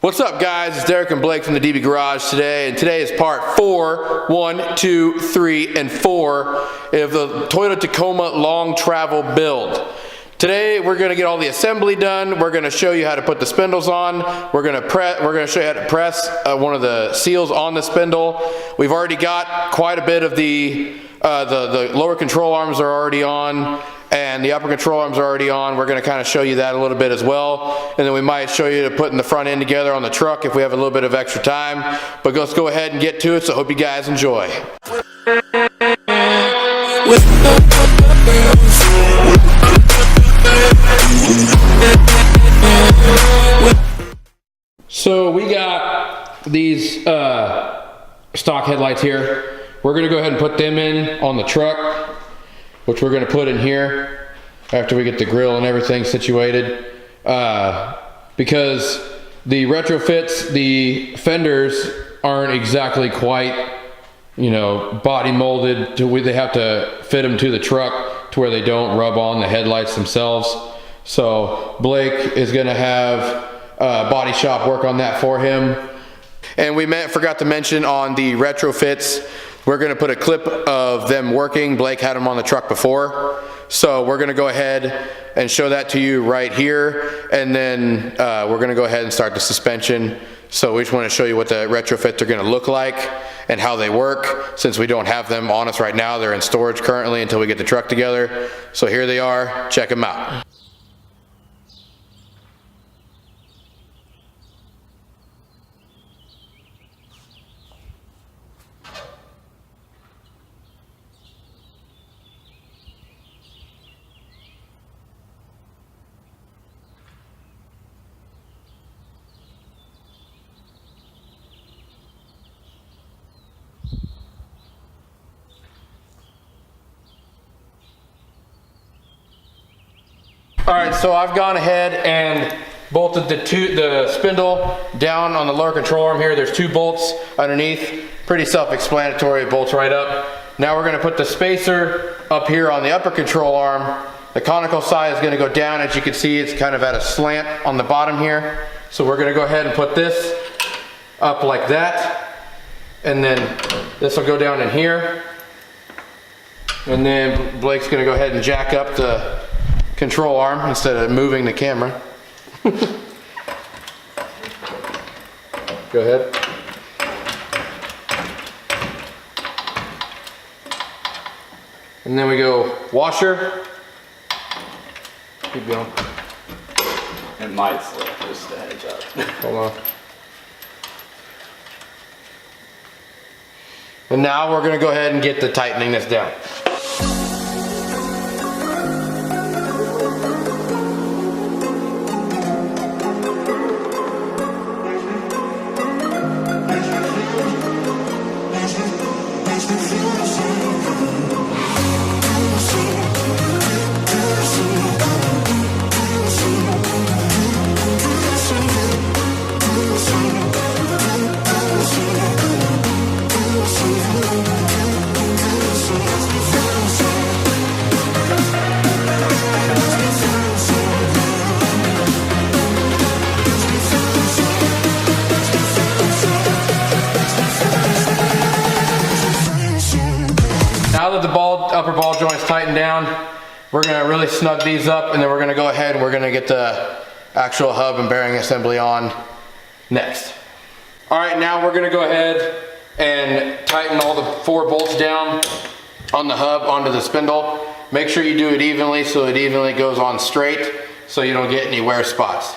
What's up, guys? It's Derek and Blake from the DB Garage today, and today is part 4, 1, 2, 3, and 4 of the Toyota Tacoma long travel build. Today we're going to get all the assembly done. We're going to show you how to put the spindles on. We're going to show you how to press one of the seals on the spindle. We've already got quite a bit of the lower control arms are already on, and the upper control arms are already on. We're going to kind of show you that a little bit as well, and then we might show you to putting the front end together on the truck if we have a little bit of extra time. But let's go ahead and get to it, so hope you guys enjoy. So we got these stock headlights here. We're going to go ahead and put them in on the truck, which we're going to put in here after we get the grill and everything situated, because the retrofits, the fenders aren't exactly quite, you know, body molded to where they have to fit them to the truck to where they don't rub on the headlights themselves. So Blake is going to have body shop work on that for him. And we forgot to mention on the retrofits, we're going to put a clip of them working. Blake had them on the truck before, so we're going to go ahead and show that to you right here, and then we're going to go ahead and start the suspension. So we just want to show you what the retrofits are going to look like and how they work, since we don't have them on us right now. They're in storage currently until we get the truck together. So here they are. Check them out. Alright, so I've gone ahead and bolted the spindle down on the lower control arm here. There's 2 bolts underneath. Pretty self-explanatory, it bolts right up. Now we're going to put the spacer up here on the upper control arm. The conical side is going to go down. As you can see, it's kind of at a slant on the bottom here. So we're going to go ahead and put this up like that. And then this will go down in here. And then Blake's going to go ahead and jack up the control arm instead of moving the camera. Go ahead. And then we go washer. Keep going. It might slip, just a heads up. Hold on. And now we're going to go ahead and get the tightening this down. Now that the upper ball joint's tightened down, we're going to really snug these up, and then we're going to go ahead and we're going to get the actual hub and bearing assembly on next. Alright, now we're going to go ahead and tighten all the 4 bolts down on the hub onto the spindle. Make sure you do it evenly so it evenly goes on straight, so you don't get any wear spots.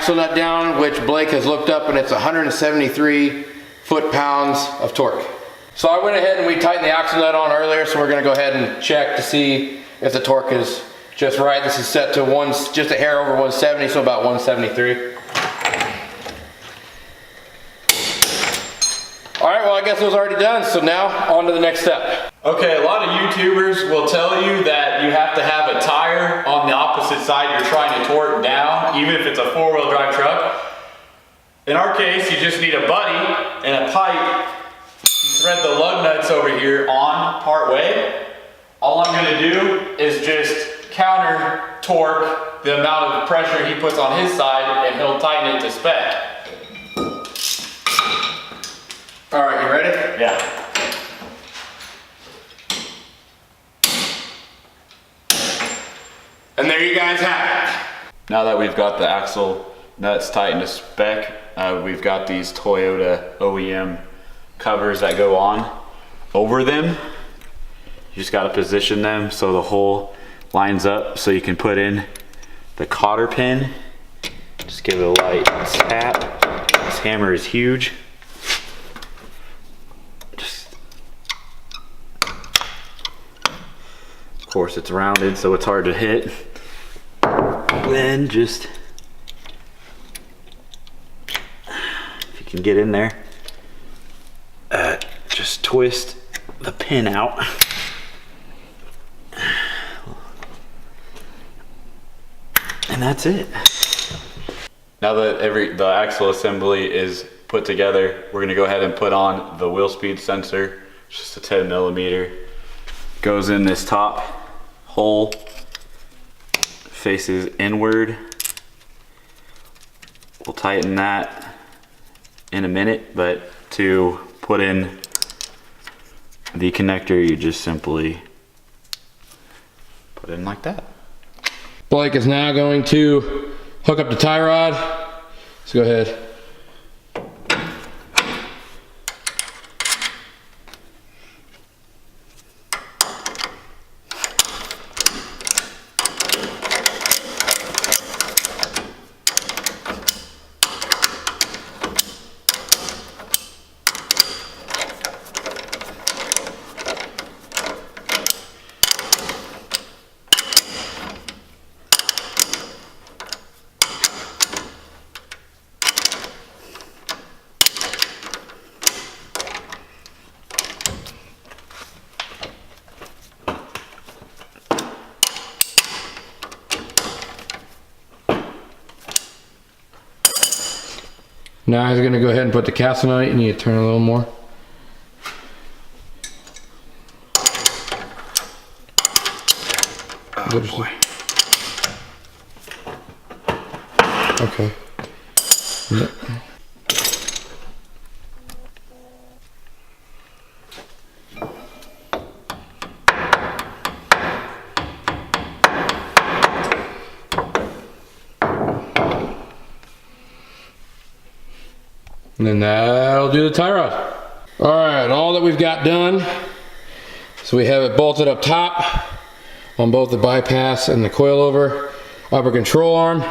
axle nut down, which Blake has looked up, and it's 173 foot-pounds of torque. So I went ahead and we tightened the axle nut on earlier, so we're gonna go ahead and check to see if the torque is just right. This is set to just a hair over 170, so about 173. All right, well, I guess it was already done, so now on to the next step. Okay, a lot of YouTubers will tell you that you have to have a tire on the opposite side you're trying to torque down, even if it's a four-wheel drive truck. In our case, you just need a buddy and a pipe. You thread the lug nuts over here on part way. All I'm gonna do is just counter torque the amount of pressure he puts on his side, and he'll tighten it to spec. All right, you ready? Yeah. And there you guys have it. Now that we've got the axle nuts tightened to spec, we've got these Toyota OEM covers that go on over them. You just got to position them so the hole lines up so you can put in the cotter pin. Just give it a light tap. This hammer is huge. Of course, it's rounded, so it's hard to hit. Then just, if you can get in there, just twist the pin out. And that's it. Now that the axle assembly is put together, we're gonna go ahead and put on the wheel speed sensor. It's just a 10 millimeter. Goes in this top hole, faces inward. We'll tighten that in a minute, but to put in the connector, you just simply put it in like that. Blake is now going to hook up the tie rod. Let's go ahead. Now he's gonna go ahead and put the castle nut. You need to turn a little more. Oh boy. Okay. And then that'll do the tie rod. All right, all that we've got done. So we have it bolted up top on both the bypass and the coilover upper control arm,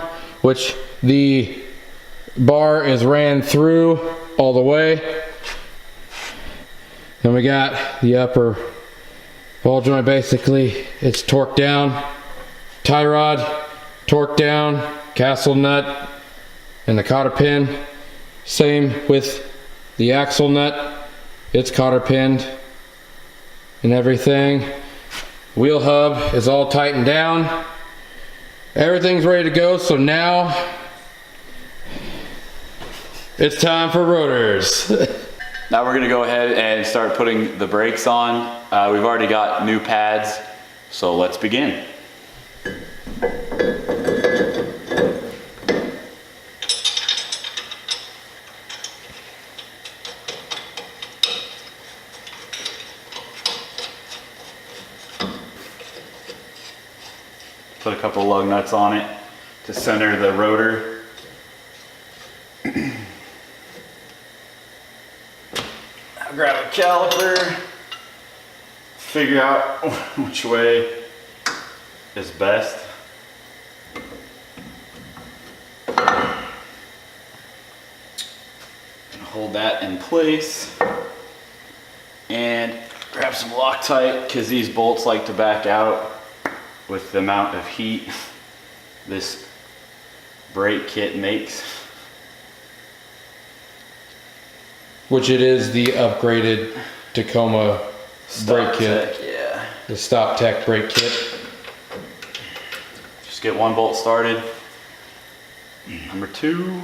which the bar is ran through all the way. Then we got the upper ball joint. Basically, it's torqued down, tie rod, torqued down, castle nut, and the cotter pin. Same with the axle nut, it's cotter pinned and everything. Wheel hub is all tightened down. Everything's ready to go, so now it's time for rotors. Now we're gonna go ahead and start putting the brakes on. We've already got new pads, so let's begin. Put a couple lug nuts on it to center the rotor. I'll grab a caliper, figure out which way is best. hold that in place and grab some Loctite because these bolts like to back out with the amount of heat this brake kit makes. Which it is the upgraded Tacoma brake kit. Yeah. The Stop Tech brake kit. Just get one bolt started. Number 2.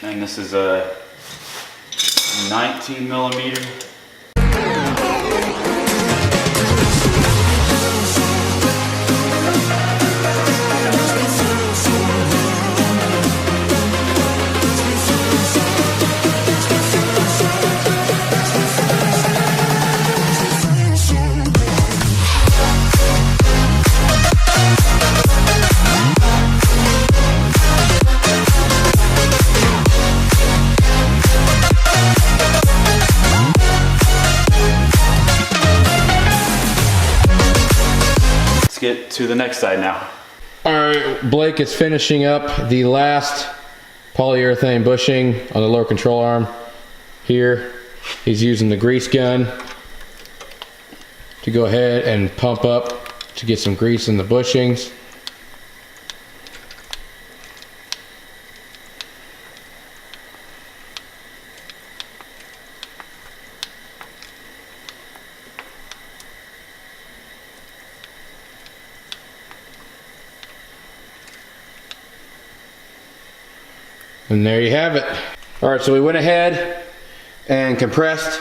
And this is a 19 millimeter. Get to the next side now. All right, Blake is finishing up the last polyurethane bushing on the lower control arm here. He's using the grease gun to go ahead and pump up to get some grease in the bushings. And there you have it. All right, so we went ahead and compressed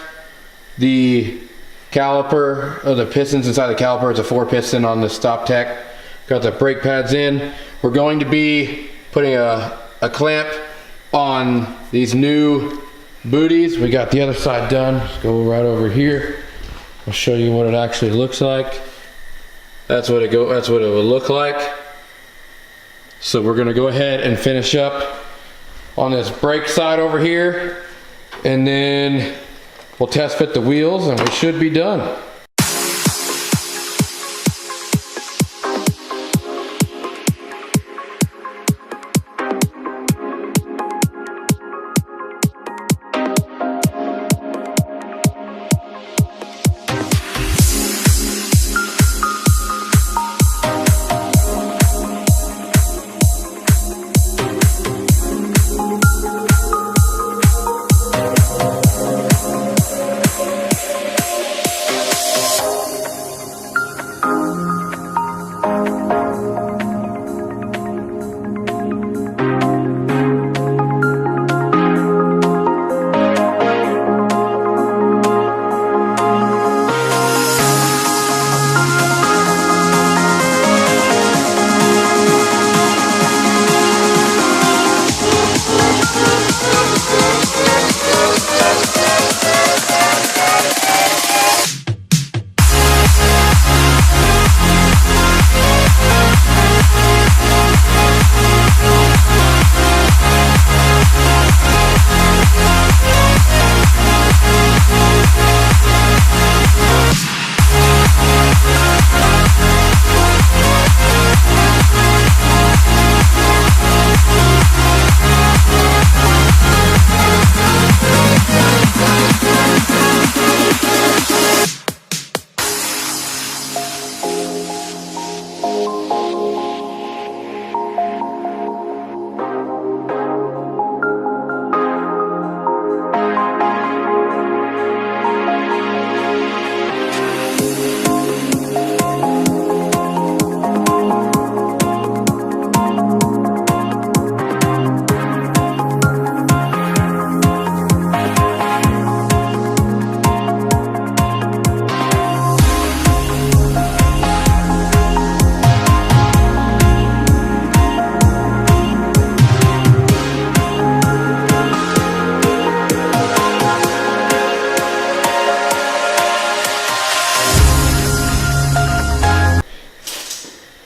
the caliper, or the pistons inside the caliper. It's a 4-piston on the Stop Tech. Got the brake pads in. We're going to be putting a clamp on these new booties. We got the other side done. Let's go right over here. I'll show you what it actually looks like. That's what it would look like. So we're gonna go ahead and finish up on this brake side over here, and then we'll test fit the wheels and we should be done.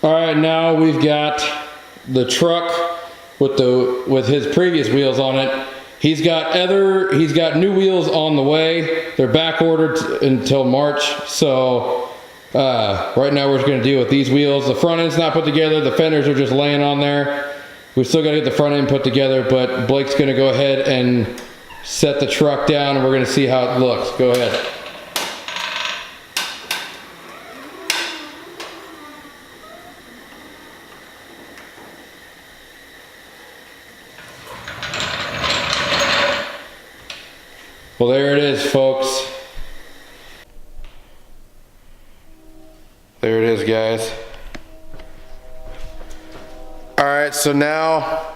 All right, now we've got the truck with his previous wheels on it. He's got new wheels on the way. They're back ordered until March. So right now we're just gonna deal with these wheels. The front end's not put together. The fenders are just laying on there. We still gotta get the front end put together, but Blake's gonna go ahead and set the truck down and we're gonna see how it looks. Go ahead. Well, there it is, folks. There it is, guys. All right, so now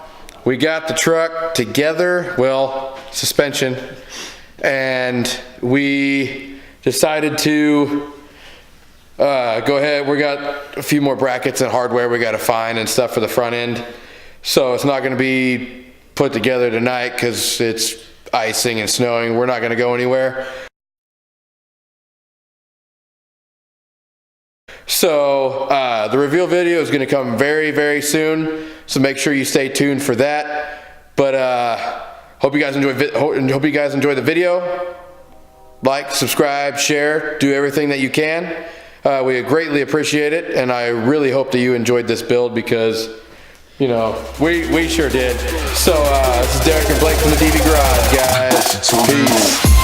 we got the truck together, well, suspension, and we decided to go ahead. We got a few more brackets and hardware we got to find and stuff for the front end. So it's not going to be put together tonight because it's icing and snowing. We're not going to go anywhere. So the reveal video is going to come very, very soon. So make sure you stay tuned for that. But hope you guys enjoy the video. Like, subscribe, share, do everything that you can. We greatly appreciate it, and I really hope that you enjoyed this build because, you know, we sure did. So this is Derek and Blake from the DV Garage, guys. Peace.